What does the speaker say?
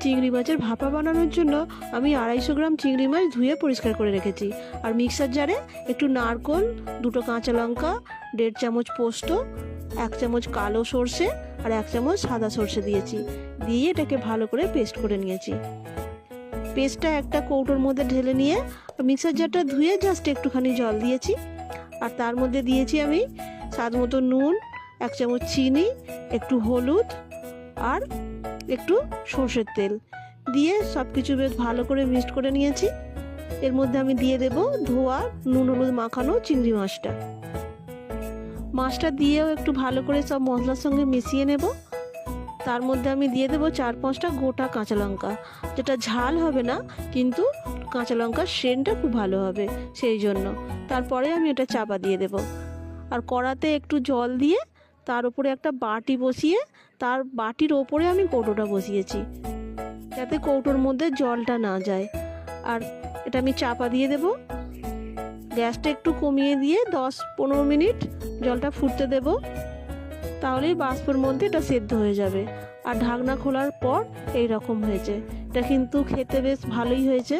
চিংড়ি মাছের ভাপা বানানোর জন্য আমি 250 গ্রাম চিংড়ি মাছ ধুয়ে পরিষ্কার করে রেখেছি। আর মিক্সার জারে একটু নারকোল, 2টো কাঁচা লঙ্কা, 1.5 চামচ পোস্ত, 1 চামচ কালো সর্ষে আর 1 চামচ সাদা সর্ষে দিয়েছি। দিয়ে এটাকে ভালো করে পেস্ট করে নিয়েছি। পেস্টটা একটা কৌটোর মধ্যে ঢেলে নিয়ে মিক্সার জারটা ধুয়ে জাস্ট একটুখানি জল দিয়েছি। আর তার মধ্যে দিয়েছি আমি স্বাদ মতো নুন, 1 চামচ চিনি, একটু হলুদ আর একটু সর্ষের তেল দিয়ে সব কিছু বেশ ভালো করে মিক্সড করে নিয়েছি। এর মধ্যে আমি দিয়ে দেব ধোয়া নুন হলুদ মাখানো চিংড়ি মাছটা দিয়েও একটু ভালো করে সব মশলার সঙ্গে মিশিয়ে নেব। তার মধ্যে আমি দিয়ে দেবো 4-5টা গোটা কাঁচা লঙ্কা, যেটা ঝাল হবে না কিন্তু কাঁচা লঙ্কার সেন্টটা খুব ভালো হবে সেই জন্য। তারপরে আমি এটা চাপা দিয়ে দেব। আর কড়াতে একটু জল দিয়ে তার উপরে একটা বাটি বসিয়ে তার বাটির ওপরে আমি কৌটোটা বসিয়েছি, যাতে কৌটোর মধ্যে জলটা না যায়। আর এটা আমি চাপা দিয়ে দেব। গ্যাসটা একটু কমিয়ে দিয়ে 10-15 মিনিট জলটা ফুটতে দেব, তাহলেই বাষ্পের মধ্যে এটা সেদ্ধ হয়ে যাবে। আর ঢাকনা খোলার পর এই রকম হয়েছে। এটা কিন্তু খেতে বেশ ভালোই হয়েছে।